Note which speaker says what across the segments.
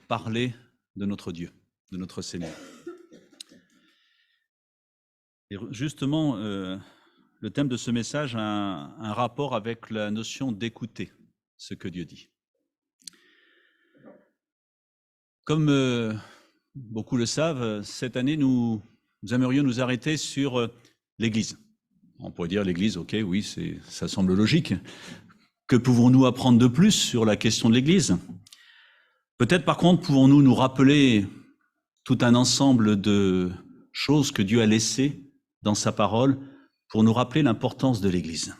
Speaker 1: parler de notre Dieu, de notre Seigneur. Et justement, le thème de ce message a un rapport avec la notion d'écouter ce que Dieu dit. Comme beaucoup le savent, cette année, nous aimerions nous arrêter sur l'Église. On pourrait dire l'Église, ok, oui, ça semble logique. Que pouvons-nous apprendre de plus sur la question de l'Église? Peut-être par contre pouvons-nous nous rappeler tout un ensemble de choses que Dieu a laissées dans sa parole pour nous rappeler l'importance de l'Église.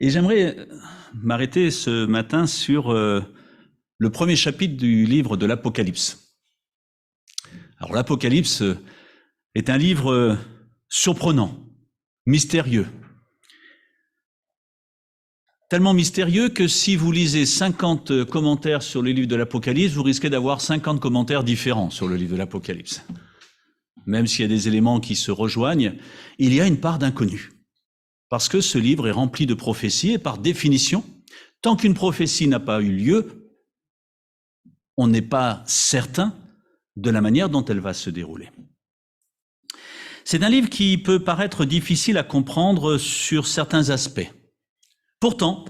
Speaker 1: Et j'aimerais m'arrêter ce matin sur le premier chapitre du livre de l'Apocalypse. Alors l'Apocalypse est un livre surprenant, mystérieux. Tellement mystérieux que si vous lisez 50 commentaires sur le livre de l'Apocalypse, vous risquez d'avoir 50 commentaires différents sur le livre de l'Apocalypse. Même s'il y a des éléments qui se rejoignent, il y a une part d'inconnu. Parce que ce livre est rempli de prophéties et par définition, tant qu'une prophétie n'a pas eu lieu, on n'est pas certain de la manière dont elle va se dérouler. C'est un livre qui peut paraître difficile à comprendre sur certains aspects. Pourtant,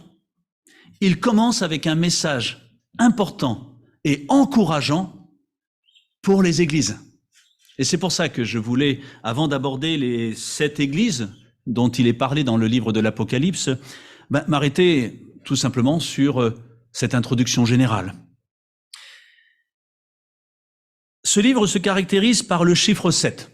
Speaker 1: il commence avec un message important et encourageant pour les églises. Et c'est pour ça que je voulais, avant d'aborder les 7 églises dont il est parlé dans le livre de l'Apocalypse, m'arrêter tout simplement sur cette introduction générale. Ce livre se caractérise par le chiffre 7.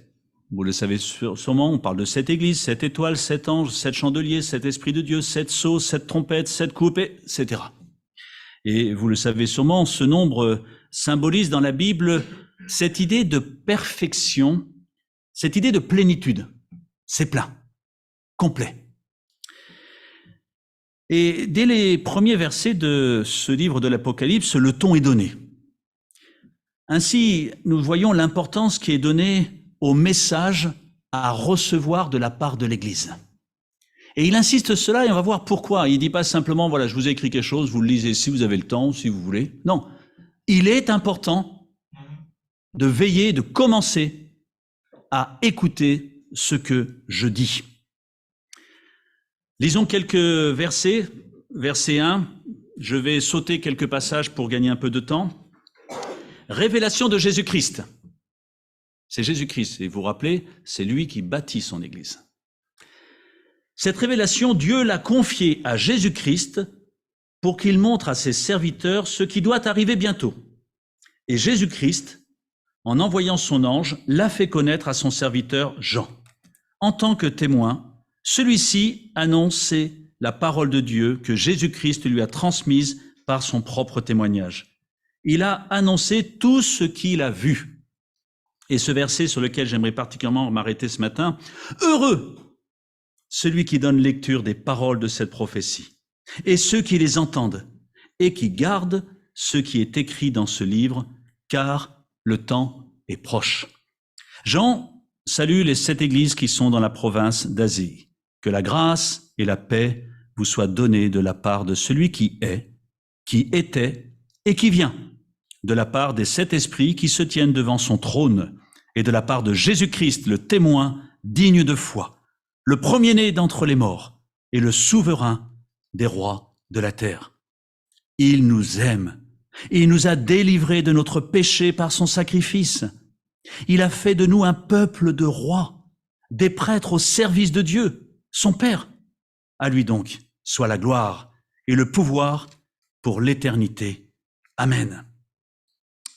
Speaker 1: Vous le savez sûrement, on parle de 7 églises, 7 étoiles, 7 anges, 7 chandeliers, 7 esprits de Dieu, 7 sceaux, 7 trompettes, 7 coupes, etc. Et vous le savez sûrement, ce nombre symbolise dans la Bible cette idée de perfection, cette idée de plénitude. C'est plein, complet. Et dès les premiers versets de ce livre de l'Apocalypse, le ton est donné. Ainsi, nous voyons l'importance qui est donnée au message à recevoir de la part de l'Église. Et il insiste cela et on va voir pourquoi. Il ne dit pas simplement, voilà, je vous ai écrit quelque chose, vous le lisez si vous avez le temps, si vous voulez. Non, il est important de veiller, de commencer à écouter ce que je dis. Lisons quelques versets. Verset 1, je vais sauter quelques passages pour gagner un peu de temps. Révélation de Jésus-Christ. C'est Jésus-Christ, et vous vous rappelez, c'est lui qui bâtit son Église. Cette révélation, Dieu l'a confiée à Jésus-Christ pour qu'il montre à ses serviteurs ce qui doit arriver bientôt. Et Jésus-Christ, en envoyant son ange, l'a fait connaître à son serviteur Jean. En tant que témoin, celui-ci annonçait la parole de Dieu que Jésus-Christ lui a transmise par son propre témoignage. Il a annoncé tout ce qu'il a vu. Et ce verset sur lequel j'aimerais particulièrement m'arrêter ce matin, « Heureux celui qui donne lecture des paroles de cette prophétie, et ceux qui les entendent, et qui gardent ce qui est écrit dans ce livre, car le temps est proche. » Jean salue les 7 églises qui sont dans la province d'Asie. Que la grâce et la paix vous soient données de la part de celui qui est, qui était et qui vient, de la part des 7 esprits qui se tiennent devant son trône, et de la part de Jésus-Christ, le témoin digne de foi, le premier-né d'entre les morts, et le souverain des rois de la terre. Il nous aime, il nous a délivrés de notre péché par son sacrifice. Il a fait de nous un peuple de rois, des prêtres au service de Dieu, son Père. À lui donc soit la gloire et le pouvoir pour l'éternité. Amen.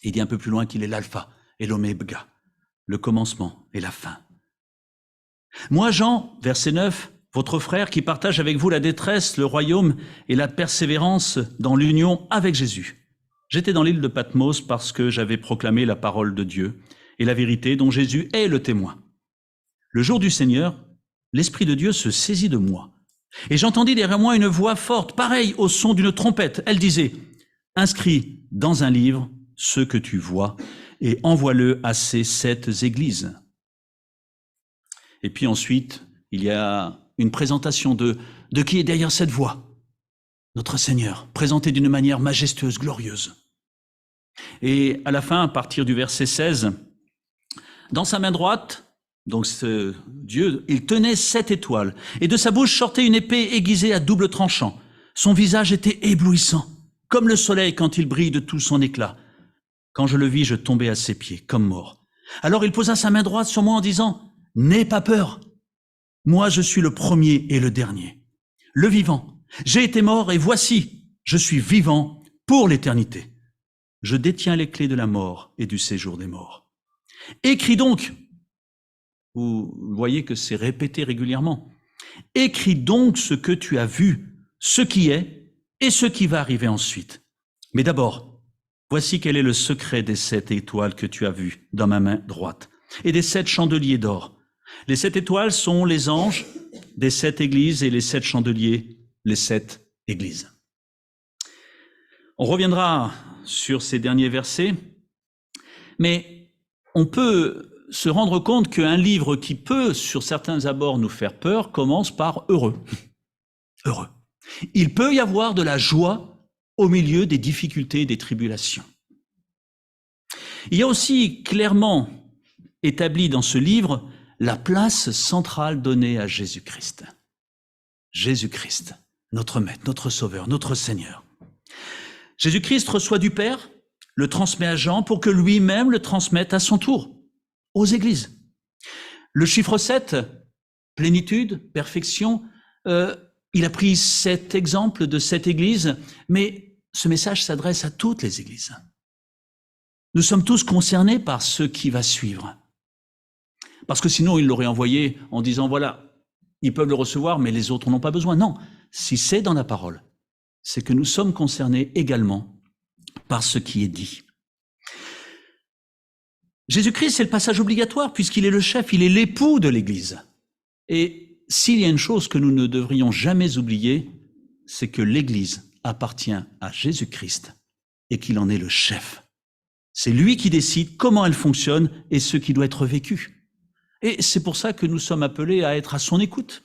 Speaker 1: Il dit un peu plus loin qu'il est l'alpha et l'oméga, le commencement et la fin. Moi, Jean, verset 9, votre frère qui partage avec vous la détresse, le royaume et la persévérance dans l'union avec Jésus. J'étais dans l'île de Patmos parce que j'avais proclamé la parole de Dieu et la vérité dont Jésus est le témoin. Le jour du Seigneur, l'Esprit de Dieu se saisit de moi. Et j'entendis derrière moi une voix forte, pareille au son d'une trompette. Elle disait, « Inscris dans un livre ce que tu vois, et envoie-le à ces 7 églises. » Et puis ensuite, il y a une présentation de qui est derrière cette voix. Notre Seigneur, présenté d'une manière majestueuse, glorieuse. Et à la fin, à partir du verset 16, dans sa main droite, donc ce Dieu, il tenait 7 étoiles, et de sa bouche sortait une épée aiguisée à double tranchant. Son visage était éblouissant, comme le soleil quand il brille de tout son éclat. Quand je le vis, je tombais à ses pieds, comme mort. Alors il posa sa main droite sur moi en disant, « N'aie pas peur, moi je suis le premier et le dernier, le vivant. J'ai été mort et voici, je suis vivant pour l'éternité. Je détiens les clés de la mort et du séjour des morts. Écris donc, vous voyez que c'est répété régulièrement, écris donc ce que tu as vu, ce qui est et ce qui va arriver ensuite. Mais d'abord, voici quel est le secret des 7 étoiles que tu as vues dans ma main droite et des 7 chandeliers d'or. Les 7 étoiles sont les anges des 7 églises et les 7 chandeliers, les 7 églises. On reviendra sur ces derniers versets, mais on peut se rendre compte qu'un livre qui peut, sur certains abords, nous faire peur, commence par heureux. Heureux. Il peut y avoir de la joie au milieu des difficultés et des tribulations. Il y a aussi clairement établi dans ce livre la place centrale donnée à Jésus-Christ. Jésus-Christ, notre Maître, notre Sauveur, notre Seigneur. Jésus-Christ reçoit du Père, le transmet à Jean pour que lui-même le transmette à son tour aux églises. Le chiffre 7, plénitude, perfection, il a pris cet exemple de cette église, mais ce message s'adresse à toutes les églises. Nous sommes tous concernés par ce qui va suivre. Parce que sinon, il l'aurait envoyé en disant, voilà, ils peuvent le recevoir, mais les autres n'ont pas besoin. Non, si c'est dans la parole, c'est que nous sommes concernés également par ce qui est dit. Jésus-Christ, c'est le passage obligatoire, puisqu'il est le chef, il est l'époux de l'Église. Et s'il y a une chose que nous ne devrions jamais oublier, c'est que l'Église appartient à Jésus-Christ et qu'il en est le chef. C'est lui qui décide comment elle fonctionne et ce qui doit être vécu. Et c'est pour ça que nous sommes appelés à être à son écoute.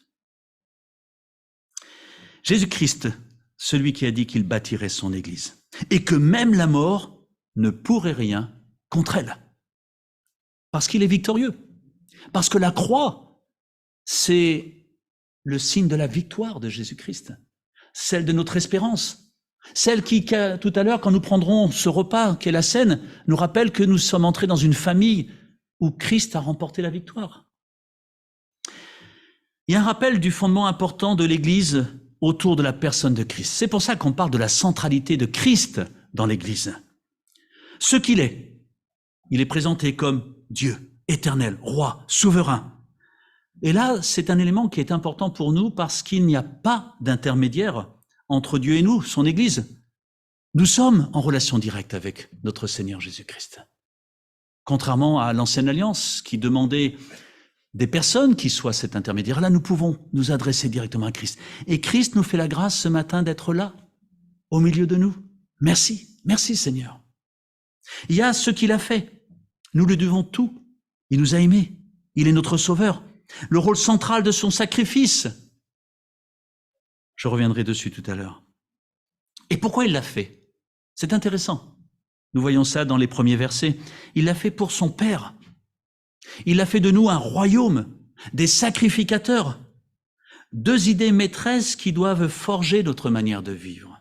Speaker 1: Jésus-Christ, celui qui a dit qu'il bâtirait son Église, et que même la mort ne pourrait rien contre elle. Parce qu'il est victorieux. Parce que la croix, c'est le signe de la victoire de Jésus-Christ, celle de notre espérance, celle qui, tout à l'heure, quand nous prendrons ce repas, qu'est la scène, nous rappelle que nous sommes entrés dans une famille où Christ a remporté la victoire. Il y a un rappel du fondement important de l'Église autour de la personne de Christ. C'est pour ça qu'on parle de la centralité de Christ dans l'Église. Ce qu'il est, il est présenté comme Dieu, éternel, roi, souverain. Et là, c'est un élément qui est important pour nous parce qu'il n'y a pas d'intermédiaire entre Dieu et nous, son Église. Nous sommes en relation directe avec notre Seigneur Jésus-Christ. Contrairement à l'Ancienne Alliance qui demandait des personnes qui soient cet intermédiaire, là nous pouvons nous adresser directement à Christ. Et Christ nous fait la grâce ce matin d'être là, au milieu de nous. Merci, merci Seigneur. Il y a ce qu'il a fait. Nous lui devons tout. Il nous a aimés. Il est notre sauveur. Le rôle central de son sacrifice. Je reviendrai dessus tout à l'heure. Et pourquoi il l'a fait? C'est intéressant. Nous voyons ça dans les premiers versets. Il l'a fait pour son Père. Il a fait de nous un royaume, des sacrificateurs. 2 idées maîtresses qui doivent forger notre manière de vivre.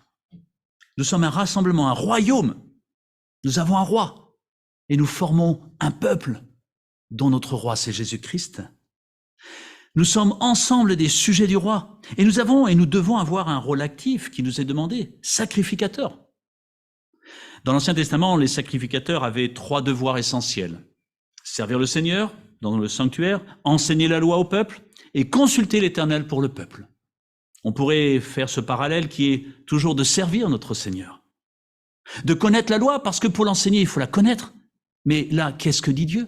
Speaker 1: Nous sommes un rassemblement, un royaume. Nous avons un roi et nous formons un peuple dont notre roi c'est Jésus-Christ. Nous sommes ensemble des sujets du roi et nous avons et nous devons avoir un rôle actif qui nous est demandé, sacrificateur. Dans l'Ancien Testament, les sacrificateurs avaient 3 devoirs essentiels. Servir le Seigneur dans le sanctuaire, enseigner la loi au peuple et consulter l'Éternel pour le peuple. On pourrait faire ce parallèle qui est toujours de servir notre Seigneur. De connaître la loi, parce que pour l'enseigner, il faut la connaître. Mais là, qu'est-ce que dit Dieu?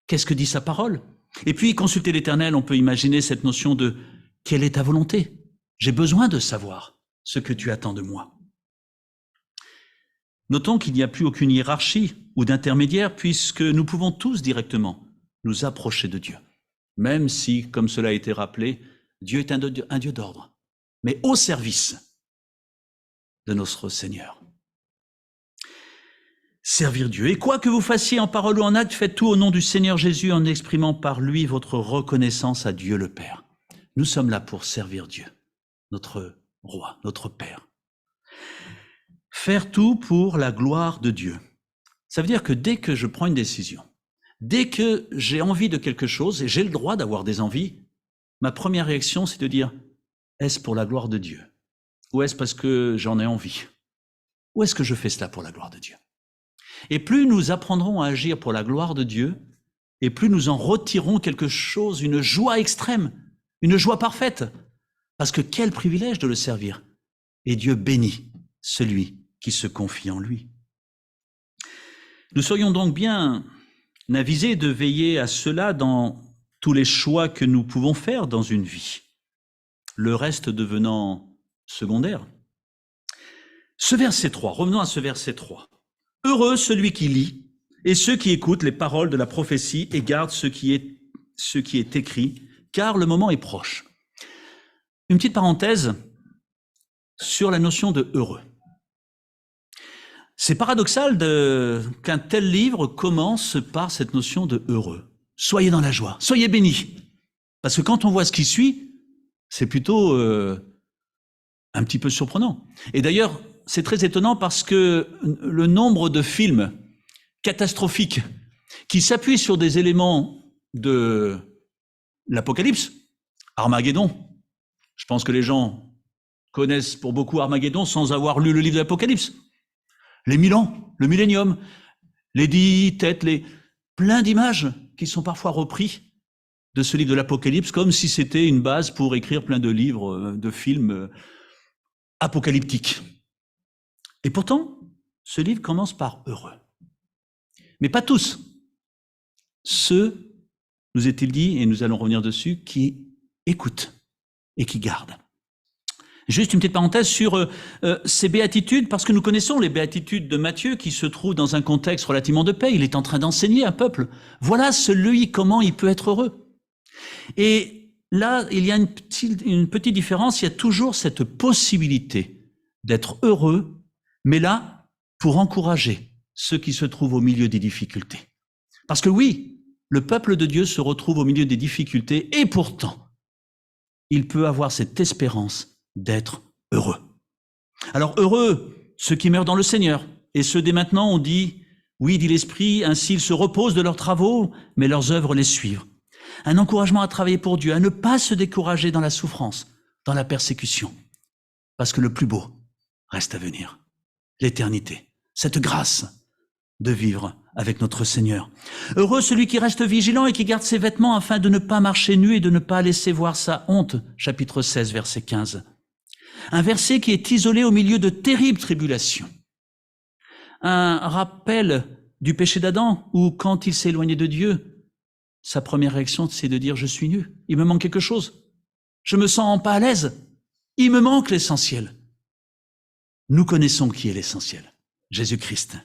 Speaker 1: Qu'est-ce que dit sa parole? Et puis, consulter l'Éternel, on peut imaginer cette notion de « quelle est ta volonté ?» J'ai besoin de savoir ce que tu attends de moi. Notons qu'il n'y a plus aucune hiérarchie ou d'intermédiaire, puisque nous pouvons tous directement nous approcher de Dieu. Même si, comme cela a été rappelé, Dieu est un Dieu d'ordre, mais au service de notre Seigneur. servir Dieu. Et quoi que vous fassiez en parole ou en acte, faites tout au nom du Seigneur Jésus en exprimant par lui votre reconnaissance à Dieu le Père. Nous sommes là pour servir Dieu, notre roi, notre Père. Faire tout pour la gloire de Dieu. Ça veut dire que dès que je prends une décision, dès que j'ai envie de quelque chose, et j'ai le droit d'avoir des envies, ma première réaction, c'est de dire, est-ce pour la gloire de Dieu? Ou est-ce parce que j'en ai envie? Ou est-ce que je fais cela pour la gloire de Dieu? Et plus nous apprendrons à agir pour la gloire de Dieu, et plus nous en retirerons quelque chose, une joie extrême, une joie parfaite. Parce que quel privilège de le servir. Et Dieu bénit celui qui se confie en lui. Nous serions donc bien avisés de veiller à cela dans tous les choix que nous pouvons faire dans une vie, le reste devenant secondaire. Ce verset 3, revenons à ce verset 3. Heureux celui qui lit et ceux qui écoutent les paroles de la prophétie et gardent ce qui est écrit, car le moment est proche. Une petite parenthèse sur la notion de heureux. C'est paradoxal qu'un tel livre commence par cette notion de heureux. Soyez dans la joie, soyez bénis. Parce que quand on voit ce qui suit, c'est plutôt un petit peu surprenant. Et d'ailleurs, c'est très étonnant parce que le nombre de films catastrophiques qui s'appuient sur des éléments de l'Apocalypse, Armageddon, je pense que les gens connaissent pour beaucoup Armageddon sans avoir lu le livre de l'Apocalypse. Les 1000 ans, le millénium, les 10 têtes, plein d'images qui sont parfois repris de ce livre de l'Apocalypse comme si c'était une base pour écrire plein de livres, de films apocalyptiques. Et pourtant, ce livre commence par heureux. Mais pas tous. Ceux, nous est-il dit, et nous allons revenir dessus, qui écoutent et qui gardent. Juste une petite parenthèse sur ces béatitudes, parce que nous connaissons les béatitudes de Matthieu qui se trouvent dans un contexte relativement de paix. Il est en train d'enseigner un peuple. Voilà celui comment il peut être heureux. Et là, il y a une petite différence. Il y a toujours cette possibilité d'être heureux, mais là, pour encourager ceux qui se trouvent au milieu des difficultés. Parce que oui, le peuple de Dieu se retrouve au milieu des difficultés et pourtant, il peut avoir cette espérance d'être heureux. Alors heureux, ceux qui meurent dans le Seigneur, et ceux dès maintenant, on dit, oui, dit l'Esprit, ainsi ils se reposent de leurs travaux, mais leurs œuvres les suivent. Un encouragement à travailler pour Dieu, à ne pas se décourager dans la souffrance, dans la persécution, parce que le plus beau reste à venir. L'éternité, cette grâce de vivre avec notre Seigneur. Heureux celui qui reste vigilant et qui garde ses vêtements afin de ne pas marcher nu et de ne pas laisser voir sa honte. Chapitre 16, verset 15. Un verset qui est isolé au milieu de terribles tribulations. Un rappel du péché d'Adam où quand il s'est éloigné de Dieu, sa première réaction c'est de dire « je suis nu, il me manque quelque chose, je me sens pas à l'aise, il me manque l'essentiel ». Nous connaissons qui est l'essentiel, Jésus-Christ.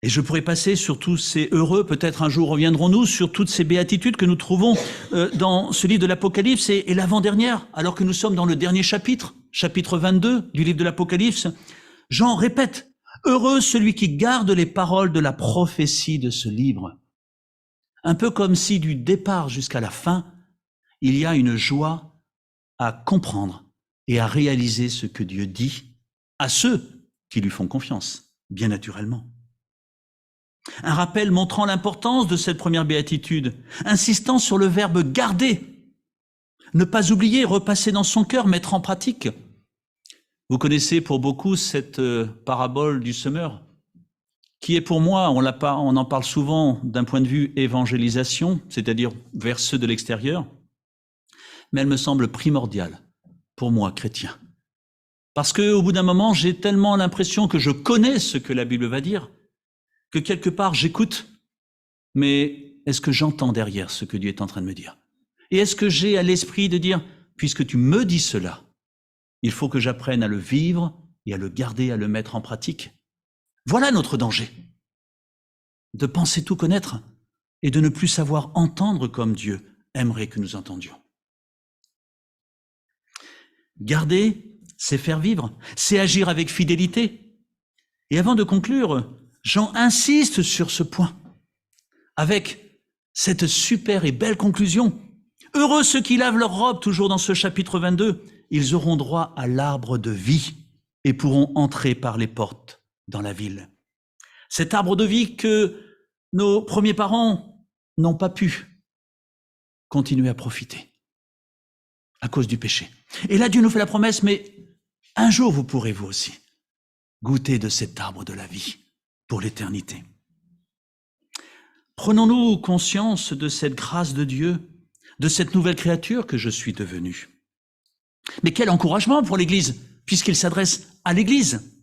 Speaker 1: Et je pourrais passer sur tous ces heureux, peut-être un jour reviendrons-nous, sur toutes ces béatitudes que nous trouvons dans ce livre de l'Apocalypse et l'avant-dernière, alors que nous sommes dans le dernier chapitre, chapitre 22 du livre de l'Apocalypse. Jean répète, « Heureux celui qui garde les paroles de la prophétie de ce livre ». Un peu comme si du départ jusqu'à la fin, il y a une joie à comprendre et à réaliser ce que Dieu dit à ceux qui lui font confiance, bien naturellement. Un rappel montrant l'importance de cette première béatitude, insistant sur le verbe « garder », ne pas oublier, repasser dans son cœur, mettre en pratique. Vous connaissez pour beaucoup cette parabole du semeur, qui est pour moi, on en parle souvent d'un point de vue évangélisation, c'est-à-dire vers ceux de l'extérieur, mais elle me semble primordiale pour moi, chrétien. Parce qu'au bout d'un moment, j'ai tellement l'impression que je connais ce que la Bible va dire, que quelque part j'écoute, mais est-ce que j'entends derrière ce que Dieu est en train de me dire? Et est-ce que j'ai à l'esprit de dire, puisque tu me dis cela, il faut que j'apprenne à le vivre et à le garder, à le mettre en pratique? Voilà notre danger, de penser tout connaître et de ne plus savoir entendre comme Dieu aimerait que nous entendions. Garder, c'est faire vivre, c'est agir avec fidélité, Et avant de conclure, Jean insiste sur ce point avec cette super et belle conclusion. Heureux ceux qui lavent leurs robes, toujours dans ce chapitre 22, ils auront droit à l'arbre de vie et pourront entrer par les portes dans la ville. Cet arbre de vie que nos premiers parents n'ont pas pu continuer à profiter à cause du péché. Et là, Dieu nous fait la promesse, mais un jour vous pourrez vous aussi goûter de cet arbre de la vie pour l'éternité. Prenons-nous conscience de cette grâce de Dieu, de cette nouvelle créature que je suis devenue. Mais quel encouragement pour l'Église, puisqu'il s'adresse à l'Église.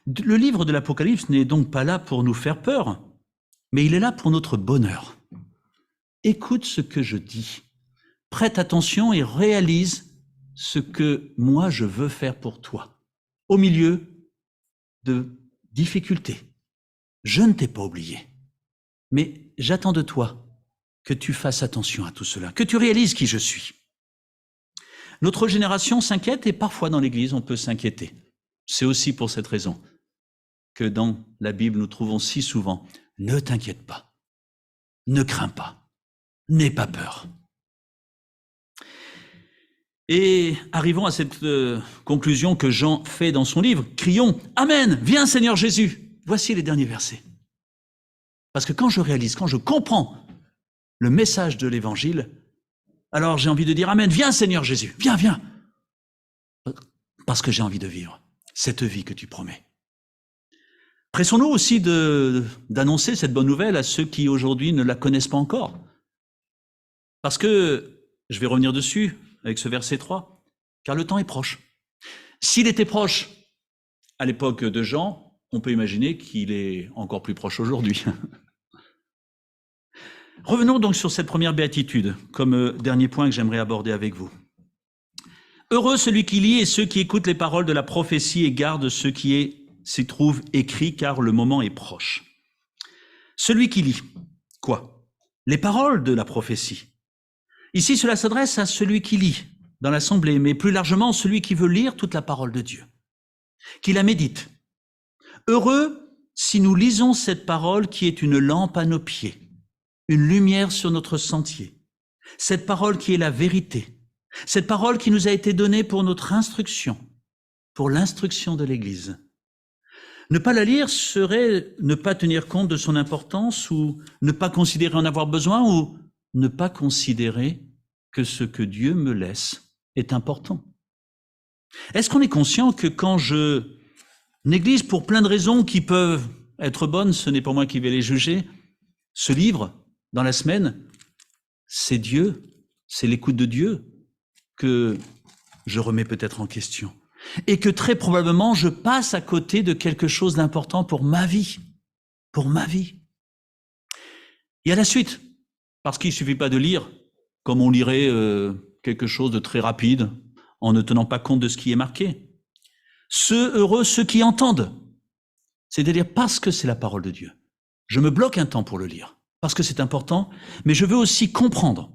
Speaker 1: Le livre de l'Apocalypse n'est donc pas là pour nous faire peur, mais il est là pour notre bonheur. Écoute ce que je dis, prête attention et réalise ce que moi je veux faire pour toi, au milieu de difficultés. Je ne t'ai pas oublié, mais j'attends de toi que tu fasses attention à tout cela, que tu réalises qui je suis. Notre génération s'inquiète et parfois dans l'Église on peut s'inquiéter. C'est aussi pour cette raison que dans la Bible nous trouvons si souvent « Ne t'inquiète pas, ne crains pas, n'aie pas peur ». Et arrivons à cette conclusion que Jean fait dans son livre. Crions « Amen, viens Seigneur Jésus ». Voici les derniers versets. Parce que quand je réalise, quand je comprends le message de l'Évangile, alors j'ai envie de dire « Amen, viens Seigneur Jésus, viens, viens ». Parce que j'ai envie de vivre cette vie que tu promets. Pressons-nous aussi d'annoncer cette bonne nouvelle à ceux qui aujourd'hui ne la connaissent pas encore. Parce que, je vais revenir dessus avec ce verset 3, car le temps est proche. S'il était proche à l'époque de Jean, on peut imaginer qu'il est encore plus proche aujourd'hui. Revenons donc sur cette première béatitude, comme dernier point que j'aimerais aborder avec vous. Heureux celui qui lit et ceux qui écoutent les paroles de la prophétie et gardent ce qui s'y trouve écrit, car le moment est proche. Celui qui lit, quoi? Les paroles de la prophétie. Ici, cela s'adresse à celui qui lit dans l'assemblée, mais plus largement celui qui veut lire toute la parole de Dieu, qui la médite. Heureux si nous lisons cette parole qui est une lampe à nos pieds, une lumière sur notre sentier, cette parole qui est la vérité, cette parole qui nous a été donnée pour notre instruction, pour l'instruction de l'Église. Ne pas la lire serait ne pas tenir compte de son importance ou ne pas considérer en avoir besoin ou ne pas considérer que ce que Dieu me laisse est important. Est-ce qu'on est conscient que quand je néglige pour plein de raisons qui peuvent être bonnes, ce n'est pas moi qui vais les juger, ce livre, dans la semaine, c'est Dieu, c'est l'écoute de Dieu que je remets peut-être en question. Et que très probablement, je passe à côté de quelque chose d'important pour ma vie. Pour ma vie. Il y a la suite, parce qu'il ne suffit pas de lire comme on lirait quelque chose de très rapide, en ne tenant pas compte de ce qui est marqué. Heureux ceux qui entendent, c'est-à-dire parce que c'est la parole de Dieu. Je me bloque un temps pour le lire, parce que c'est important, mais je veux aussi comprendre,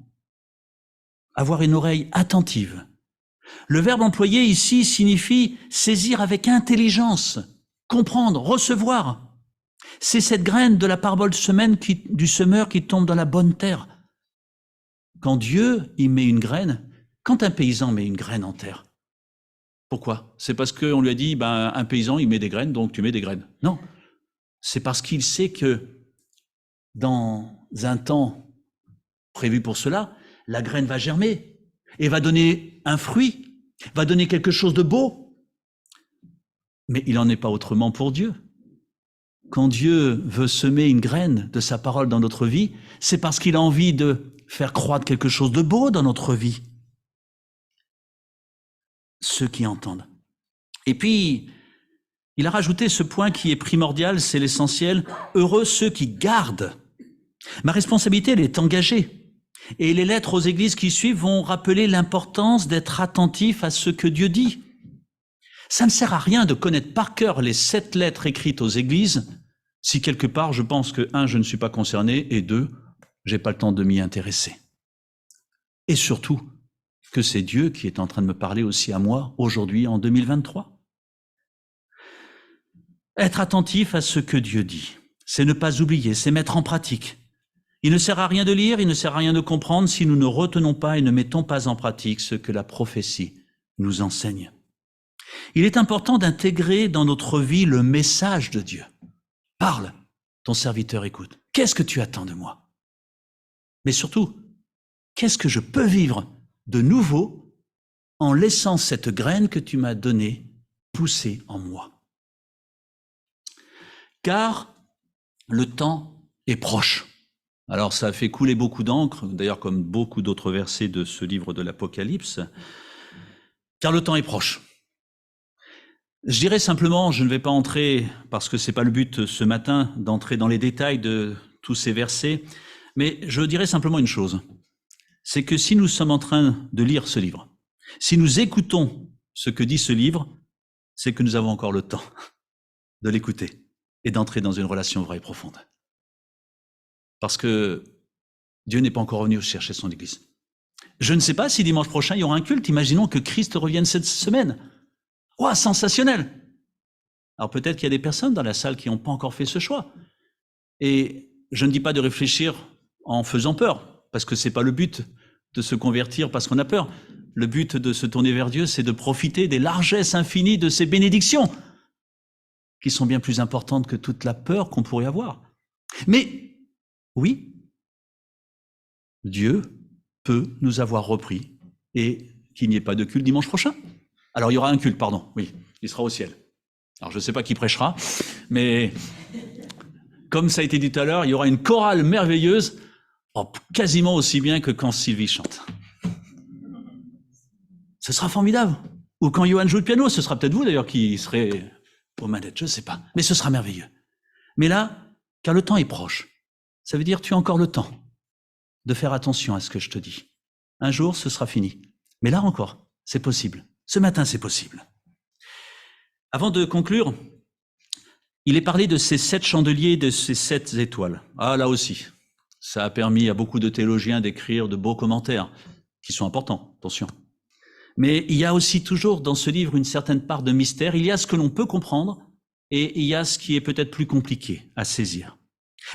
Speaker 1: avoir une oreille attentive. Le verbe employé ici signifie saisir avec intelligence, comprendre, recevoir. C'est cette graine de la parabole du semeur qui tombe dans la bonne terre. Quand Dieu y met une graine, quand un paysan met une graine en terre, pourquoi? C'est parce qu'on lui a dit, un paysan, il met des graines, donc tu mets des graines. Non, c'est parce qu'il sait que dans un temps prévu pour cela, la graine va germer et va donner un fruit, va donner quelque chose de beau. Mais il n'en est pas autrement pour Dieu. Quand Dieu veut semer une graine de sa parole dans notre vie, c'est parce qu'il a envie de faire croître quelque chose de beau dans notre vie. Ceux qui entendent. Et puis, il a rajouté ce point qui est primordial, c'est l'essentiel. Heureux ceux qui gardent. Ma responsabilité, elle est engagée. Et les lettres aux églises qui suivent vont rappeler l'importance d'être attentif à ce que Dieu dit. Ça ne sert à rien de connaître par cœur les 7 lettres écrites aux églises si quelque part je pense que 1, je ne suis pas concerné et 2, j'ai pas le temps de m'y intéresser. Et surtout, que c'est Dieu qui est en train de me parler aussi à moi aujourd'hui en 2023. Être attentif à ce que Dieu dit, c'est ne pas oublier, c'est mettre en pratique. Il ne sert à rien de lire, il ne sert à rien de comprendre si nous ne retenons pas et ne mettons pas en pratique ce que la prophétie nous enseigne. Il est important d'intégrer dans notre vie le message de Dieu. Parle, ton serviteur écoute. Qu'est-ce que tu attends de moi? Mais surtout, qu'est-ce que je peux vivre de nouveau en laissant cette graine que tu m'as donnée pousser en moi? Car le temps est proche. Alors ça a fait couler beaucoup d'encre, d'ailleurs comme beaucoup d'autres versets de ce livre de l'Apocalypse, car le temps est proche. Je dirais simplement, je ne vais pas entrer, parce que ce n'est pas le but ce matin, d'entrer dans les détails de tous ces versets, mais je dirais simplement une chose, c'est que si nous sommes en train de lire ce livre, si nous écoutons ce que dit ce livre, c'est que nous avons encore le temps de l'écouter et d'entrer dans une relation vraie et profonde. Parce que Dieu n'est pas encore revenu chercher son Église. Je ne sais pas si dimanche prochain il y aura un culte. Imaginons que Christ revienne cette semaine. Ouah, sensationnel! Alors peut-être qu'il y a des personnes dans la salle qui n'ont pas encore fait ce choix. Et je ne dis pas de réfléchir en faisant peur, parce que c'est pas le but de se convertir parce qu'on a peur. Le but de se tourner vers Dieu, c'est de profiter des largesses infinies de ses bénédictions, qui sont bien plus importantes que toute la peur qu'on pourrait avoir. Mais oui, Dieu peut nous avoir repris et qu'il n'y ait pas de culte dimanche prochain. Alors il y aura un culte, pardon, oui, il sera au ciel. Alors je ne sais pas qui prêchera, mais comme ça a été dit tout à l'heure, il y aura une chorale merveilleuse, quasiment aussi bien que quand Sylvie chante. Ce sera formidable. Ou quand Johan joue le piano, ce sera peut-être vous d'ailleurs qui serez aux manettes, je ne sais pas, mais ce sera merveilleux. Mais là, car le temps est proche, ça veut dire tu as encore le temps de faire attention à ce que je te dis. Un jour, ce sera fini. Mais là encore, c'est possible. Ce matin, c'est possible. Avant de conclure, il est parlé de ces 7 chandeliers, de ces 7 étoiles. Ah, là aussi, ça a permis à beaucoup de théologiens d'écrire de beaux commentaires, qui sont importants, attention. Mais il y a aussi toujours dans ce livre une certaine part de mystère. Il y a ce que l'on peut comprendre et il y a ce qui est peut-être plus compliqué à saisir.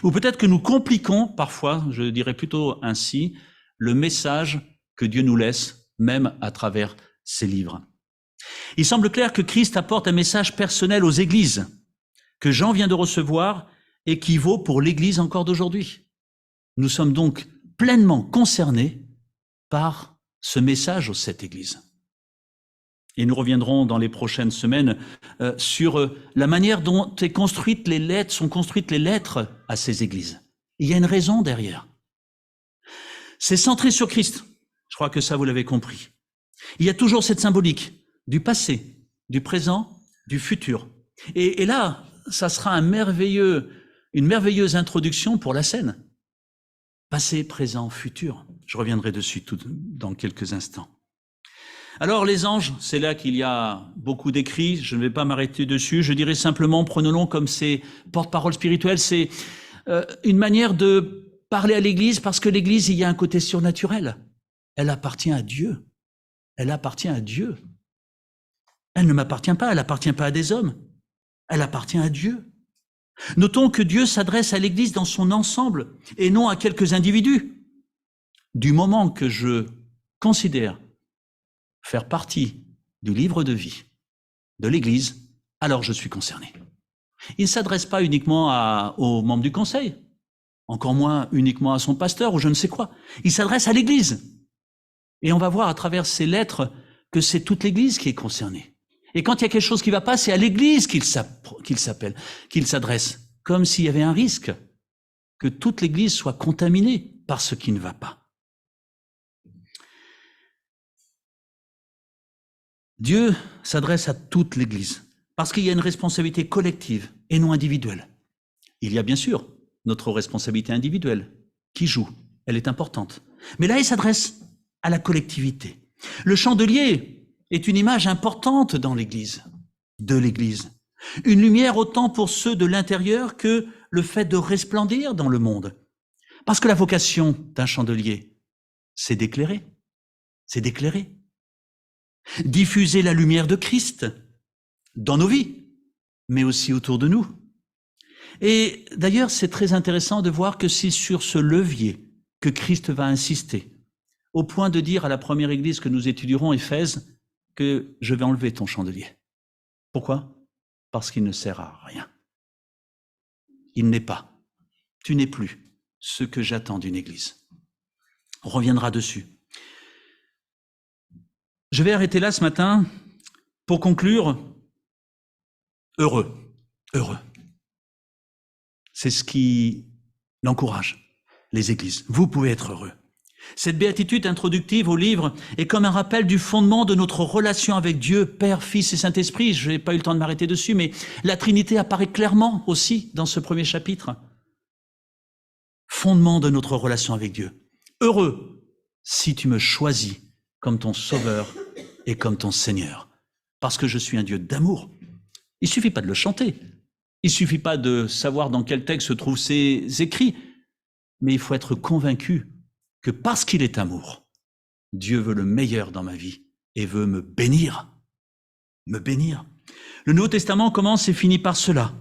Speaker 1: Ou peut-être que nous compliquons parfois, je dirais plutôt ainsi, le message que Dieu nous laisse, même à travers ses livres. Il semble clair que Christ apporte un message personnel aux églises, que Jean vient de recevoir et qui vaut pour l'Église encore d'aujourd'hui. Nous sommes donc pleinement concernés par ce message aux 7 églises. Et nous reviendrons dans les prochaines semaines sur la manière dont sont construites les lettres à ces églises. Il y a une raison derrière. C'est centré sur Christ. Je crois que ça, vous l'avez compris. Il y a toujours cette symbolique du passé, du présent, du futur. Et là, ça sera une merveilleuse introduction pour la scène. Passé, présent, futur. Je reviendrai dessus dans quelques instants. Alors les anges, c'est là qu'il y a beaucoup d'écrits, je ne vais pas m'arrêter dessus, je dirais simplement, prenons-le comme ces porte-paroles spirituelles, c'est une manière de parler à l'Église, parce que l'Église, il y a un côté surnaturel. Elle appartient à Dieu. Elle appartient à Dieu. Elle ne m'appartient pas, elle n'appartient pas à des hommes. Elle appartient à Dieu. Notons que Dieu s'adresse à l'Église dans son ensemble et non à quelques individus. Du moment que je considère faire partie du livre de vie de l'Église, alors je suis concerné. Il ne s'adresse pas uniquement aux membres du conseil, encore moins uniquement à son pasteur ou je ne sais quoi. Il s'adresse à l'Église. Et on va voir à travers ces lettres que c'est toute l'Église qui est concernée. Et quand il y a quelque chose qui ne va pas, c'est à l'Église qu'il s'adresse, comme s'il y avait un risque que toute l'Église soit contaminée par ce qui ne va pas. Dieu s'adresse à toute l'Église parce qu'il y a une responsabilité collective et non individuelle. Il y a bien sûr notre responsabilité individuelle qui joue, elle est importante. Mais là, il s'adresse à la collectivité. Le chandelier est une image importante dans l'Église, de l'Église. Une lumière autant pour ceux de l'intérieur que le fait de resplendir dans le monde. Parce que la vocation d'un chandelier, c'est d'éclairer. C'est d'éclairer. Diffuser la lumière de Christ dans nos vies. mais aussi autour de nous. Et d'ailleurs, c'est très intéressant de voir que c'est sur ce levier que Christ va insister, au point de dire à la première église que nous étudierons, Éphèse, que je vais enlever ton chandelier. Pourquoi? Parce qu'il ne sert à rien. Il n'est pas, tu n'es plus ce que j'attends d'une église. On reviendra dessus. Je vais arrêter là ce matin pour conclure. Heureux. C'est ce qui l'encourage, les églises. Vous pouvez être heureux. Cette béatitude introductive au livre est comme un rappel du fondement de notre relation avec Dieu, Père, Fils et Saint-Esprit. Je n'ai pas eu le temps de m'arrêter dessus, mais la Trinité apparaît clairement aussi dans ce premier chapitre. Fondement de notre relation avec Dieu. Heureux si tu me choisis comme ton Sauveur et comme ton Seigneur, parce que je suis un Dieu d'amour. Il ne suffit pas de le chanter, il ne suffit pas de savoir dans quel texte se trouvent ces écrits, mais il faut être convaincu que parce qu'il est amour, Dieu veut le meilleur dans ma vie et veut me bénir. Me bénir. Le Nouveau Testament commence et finit par cela.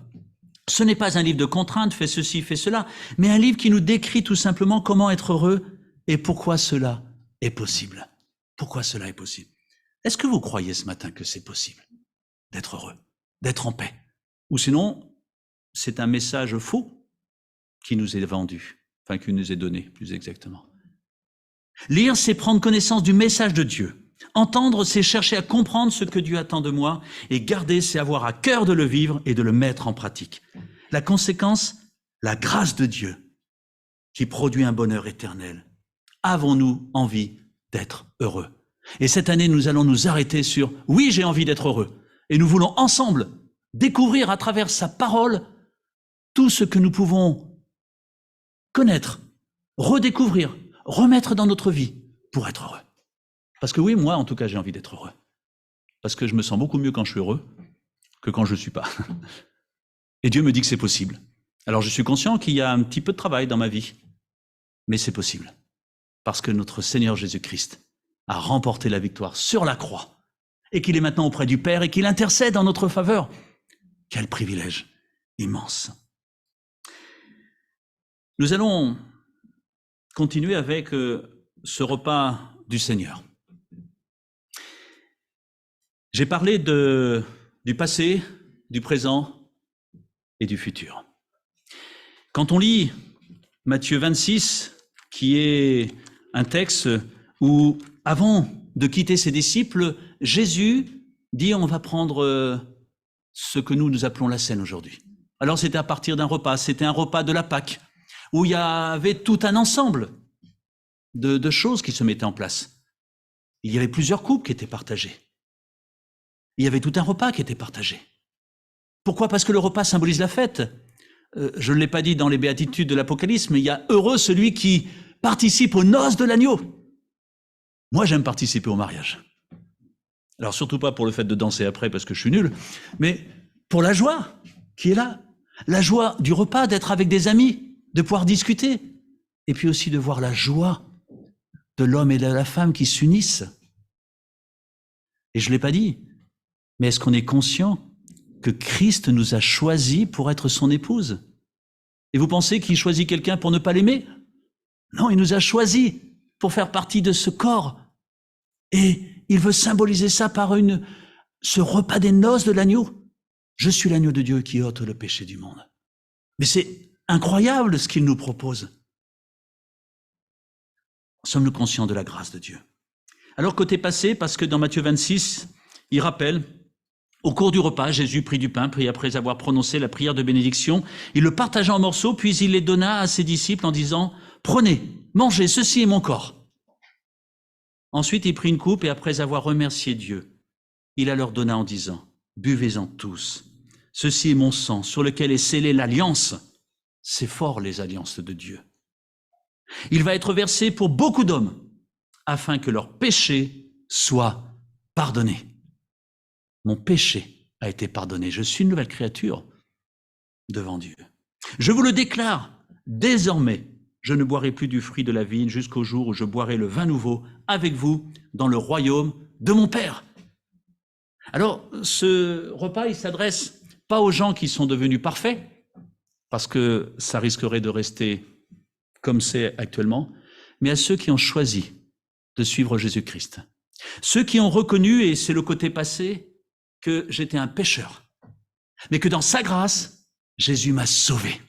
Speaker 1: Ce n'est pas un livre de contraintes, fais ceci, fais cela, mais un livre qui nous décrit tout simplement comment être heureux et pourquoi cela est possible. Pourquoi cela est possible? Est-ce que vous croyez ce matin que c'est possible d'être heureux, d'être en paix? Ou sinon, c'est un message faux qui nous est vendu, enfin qui nous est donné plus exactement. Lire, c'est prendre connaissance du message de Dieu. Entendre, c'est chercher à comprendre ce que Dieu attend de moi. Et garder, c'est avoir à cœur de le vivre et de le mettre en pratique. La conséquence, la grâce de Dieu qui produit un bonheur éternel. Avons-nous envie d'être heureux? Et cette année, nous allons nous arrêter sur « Oui, j'ai envie d'être heureux ». Et nous voulons ensemble découvrir à travers sa parole tout ce que nous pouvons connaître, redécouvrir, remettre dans notre vie pour être heureux. Parce que oui, moi, en tout cas, j'ai envie d'être heureux. Parce que je me sens beaucoup mieux quand je suis heureux que quand je ne suis pas. Et Dieu me dit que c'est possible. Alors je suis conscient qu'il y a un petit peu de travail dans ma vie, mais c'est possible. Parce que notre Seigneur Jésus-Christ a remporté la victoire sur la croix et qu'il est maintenant auprès du Père et qu'il intercède en notre faveur. Quel privilège immense. Nous allons continuer avec ce repas du Seigneur. J'ai parlé du passé, du présent et du futur. Quand on lit Matthieu 26, qui est un texte où, avant de quitter ses disciples, Jésus dit on va prendre ce que nous appelons la scène aujourd'hui. Alors c'était à partir d'un repas, c'était un repas de la Pâque, où il y avait tout un ensemble de choses qui se mettaient en place. Il y avait plusieurs coupes qui étaient partagées. Il y avait tout un repas qui était partagé. Pourquoi? Parce que le repas symbolise la fête. Je ne l'ai pas dit dans les béatitudes de l'Apocalypse, mais il y a heureux celui qui participe aux noces de l'agneau. Moi, j'aime participer au mariage. Alors, surtout pas pour le fait de danser après parce que je suis nul, mais pour la joie qui est là. La joie du repas, d'être avec des amis, de pouvoir discuter. Et puis aussi de voir la joie de l'homme et de la femme qui s'unissent. Et je ne l'ai pas dit, mais est-ce qu'on est conscient que Christ nous a choisis pour être son épouse? Et vous pensez qu'il choisit quelqu'un pour ne pas l'aimer? Non, il nous a choisis pour faire partie de ce corps. Et il veut symboliser ça par ce repas des noces de l'agneau. Je suis l'agneau de Dieu qui ôte le péché du monde. Mais c'est incroyable ce qu'il nous propose. Sommes-nous conscients de la grâce de Dieu? Alors côté passé, parce que dans Matthieu 26, il rappelle, au cours du repas, Jésus prit du pain, puis après avoir prononcé la prière de bénédiction, il le partagea en morceaux, puis il les donna à ses disciples en disant « Prenez, mangez, ceci est mon corps ». Ensuite, il prit une coupe et après avoir remercié Dieu, il la leur donna en disant « Buvez-en tous, ceci est mon sang sur lequel est scellée l'alliance ». C'est fort les alliances de Dieu. Il va être versé pour beaucoup d'hommes afin que leurs péchés soient pardonnés. Mon péché a été pardonné. Je suis une nouvelle créature devant Dieu. Je vous le déclare, désormais, je ne boirai plus du fruit de la vigne jusqu'au jour où je boirai le vin nouveau avec vous dans le royaume de mon Père. Alors, ce repas, il s'adresse pas aux gens qui sont devenus parfaits, parce que ça risquerait de rester comme c'est actuellement, mais à ceux qui ont choisi de suivre Jésus-Christ. Ceux qui ont reconnu, et c'est le côté passé, que j'étais un pécheur, mais que dans sa grâce, Jésus m'a sauvé,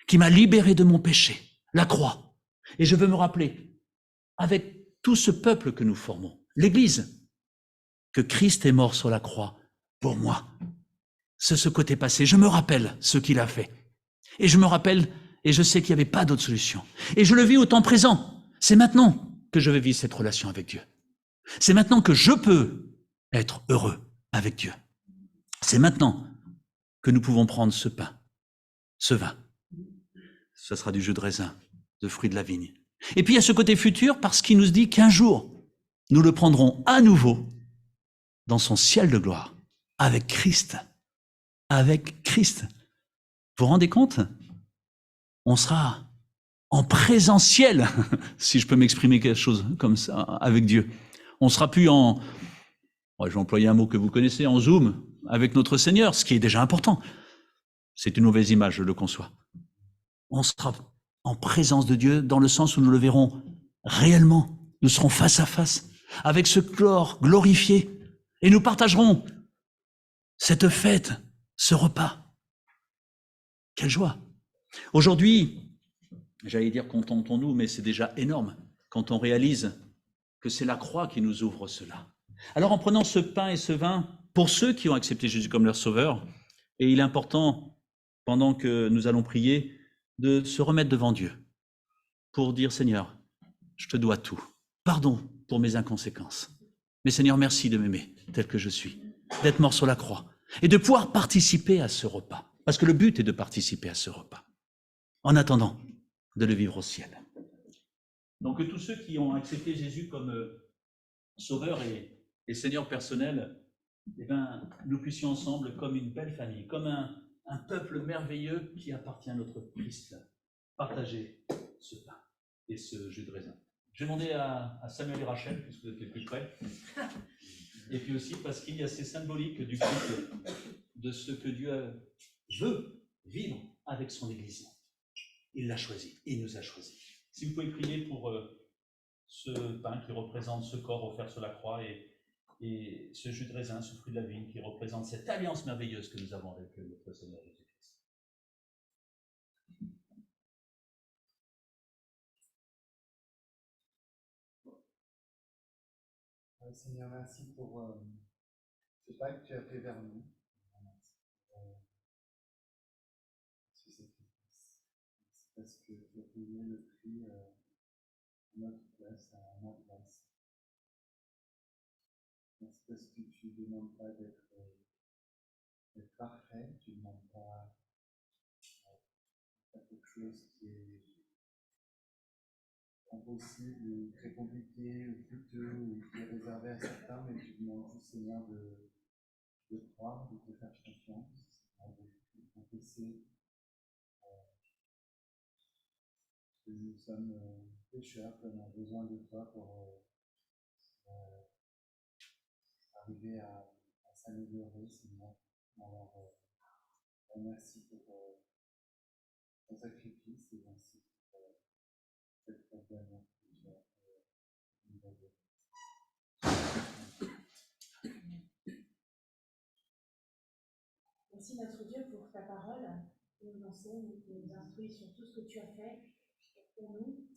Speaker 1: qui m'a libéré de mon péché, la croix. Et je veux me rappeler, avec tout ce peuple que nous formons, l'Église, que Christ est mort sur la croix pour moi. C'est ce côté passé. Je me rappelle ce qu'il a fait. Et je me rappelle, et je sais qu'il n'y avait pas d'autre solution. Et je le vis au temps présent. C'est maintenant que je vais vivre cette relation avec Dieu. C'est maintenant que je peux être heureux avec Dieu. C'est maintenant que nous pouvons prendre ce pain, ce vin. Ce sera du jus de raisin, de fruits de la vigne. Et puis il y a ce côté futur parce qu'il nous dit qu'un jour, nous le prendrons à nouveau dans son ciel de gloire, avec Christ. Avec Christ. Vous vous rendez compte? On sera en présentiel, si je peux m'exprimer quelque chose comme ça, avec Dieu. On sera plus en, je vais employer un mot que vous connaissez, en Zoom, avec notre Seigneur, ce qui est déjà important. C'est une mauvaise image, je le conçois. On sera en présence de Dieu dans le sens où nous le verrons réellement. Nous serons face à face avec ce corps glorifié et nous partagerons cette fête, ce repas. Quelle joie! Aujourd'hui, j'allais dire contentons-nous, mais c'est déjà énorme quand on réalise que c'est la croix qui nous ouvre cela. Alors en prenant ce pain et ce vin, pour ceux qui ont accepté Jésus comme leur sauveur, et il est important, pendant que nous allons prier, de se remettre devant Dieu pour dire, Seigneur, je te dois tout. Pardon pour mes inconséquences. Mais Seigneur, merci de m'aimer tel que je suis, d'être mort sur la croix et de pouvoir participer à ce repas. Parce que le but est de participer à ce repas, en attendant de le vivre au ciel. Donc tous ceux qui ont accepté Jésus comme sauveur et Seigneur personnel, eh bien, nous puissions ensemble, comme une belle famille, comme un peuple merveilleux qui appartient à notre Christ, partager ce pain et ce jus de raisin. Je vais demander à Samuel et Rachel, puisque vous êtes les plus près, et puis aussi parce qu'il y a ces symboliques du culte de ce que Dieu veut vivre avec son Église. Il l'a choisi, il nous a choisis. Si vous pouvez prier pour ce pain qui représente ce corps offert sur la croix et ce jus de raisin, ce fruit de la vigne qui représente cette alliance merveilleuse que nous avons avec notre Seigneur Jésus-Christ.
Speaker 2: Seigneur, merci pour ce pas que tu as fait vers nous. Merci parce que tu as payé le prix à notre place, à ma place. Merci parce que tu ne demandes pas d'être parfait, tu ne demandes pas quelque chose qui est impossible ou très compliqué ou coûteux ou qui est réservé à certains, mais tu demandes juste, Seigneur, de croire, de te faire confiance, de confesser que nous sommes pécheurs, qu'on a besoin de toi pour arriver à s'améliorer, Seigneur. Alors, merci pour ton sacrifice et merci pour cette problème que tu as nous donné.
Speaker 3: Merci notre Dieu pour ta parole qui nous enseigne, qui nous instruit sur tout ce que tu as fait pour nous.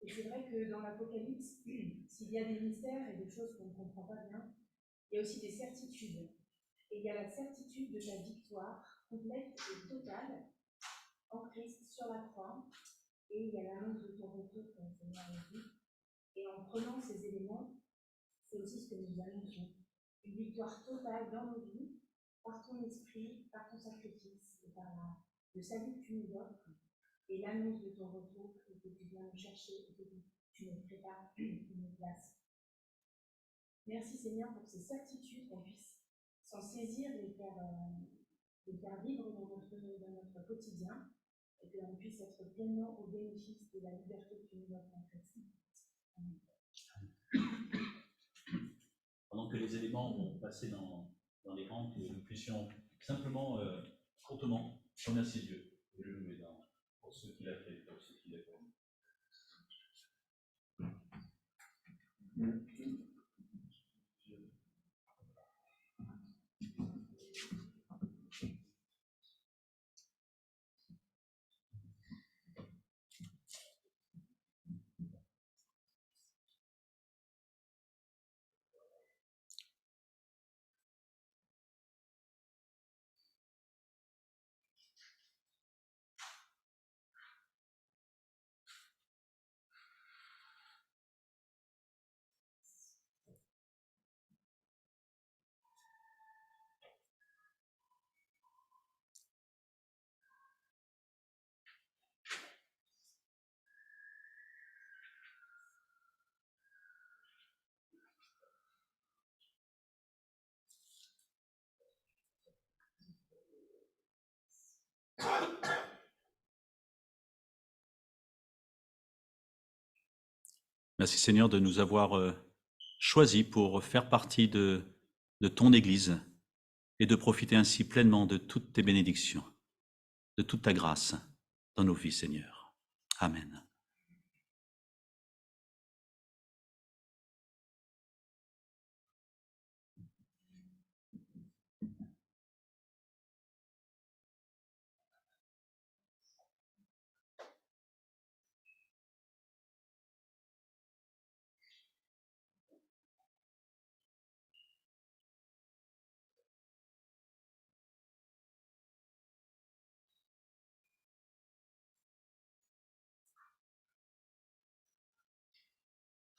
Speaker 3: Et je voudrais que dans l'Apocalypse, s'il y a des mystères et des choses qu'on ne comprend pas bien, il y a aussi des certitudes. Et il y a la certitude de ta victoire complète et totale en Christ sur la croix. Et il y a l'annonce de ton retour, comme Seigneur l'a dit. Et en prenant ces éléments, c'est aussi ce que nous annonçons. Une victoire totale dans nos vies, par ton esprit, par ton sacrifice, et par le salut que tu nous offres, et l'annonce de ton retour, et que tu viens nous chercher, et que tu nous prépares une place. Merci Seigneur pour ces certitudes, qu'on puisse s'en saisir et les faire vivre dans notre quotidien, et que l'on puisse être pleinement au bénéfice de la liberté que tu nous offres en Christ.
Speaker 1: Pendant que les éléments vont passer dans les rangs, que nous puissions simplement, courtement, remercier Dieu et le louer pour ce qu'il a fait, pour ce qu'il a fait. Merci Seigneur de nous avoir choisis pour faire partie de ton Église et de profiter ainsi pleinement de toutes tes bénédictions, de toute ta grâce dans nos vies, Seigneur. Amen.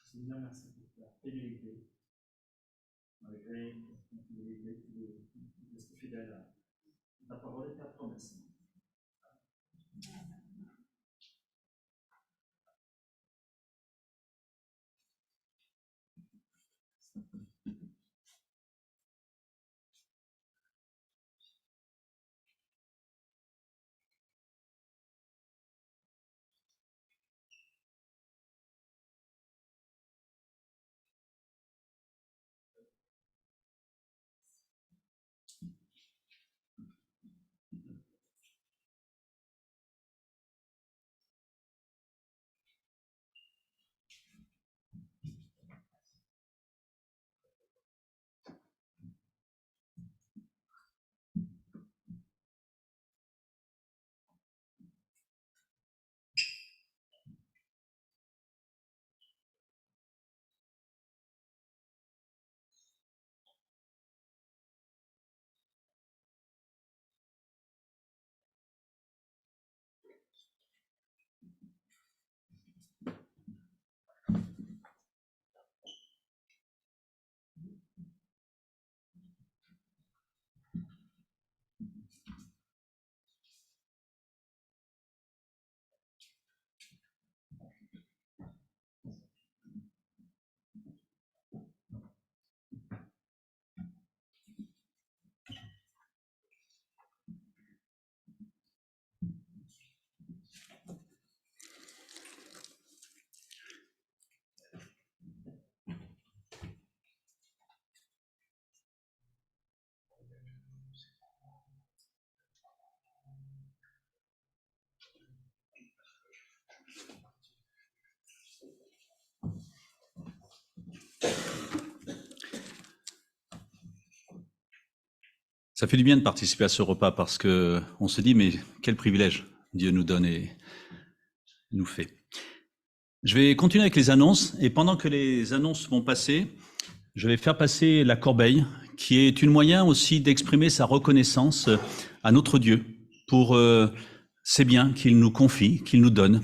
Speaker 2: Seigneur, merci pour ta fidélité. Malgré ta fidélité, tu restes fidèle à ta parole et ta promesse.
Speaker 1: Ça fait du bien de participer à ce repas parce que on se dit, mais quel privilège Dieu nous donne et nous fait. Je vais continuer avec les annonces et pendant que les annonces vont passer, je vais faire passer la corbeille qui est un moyen aussi d'exprimer sa reconnaissance à notre Dieu pour ces biens qu'il nous confie, qu'il nous donne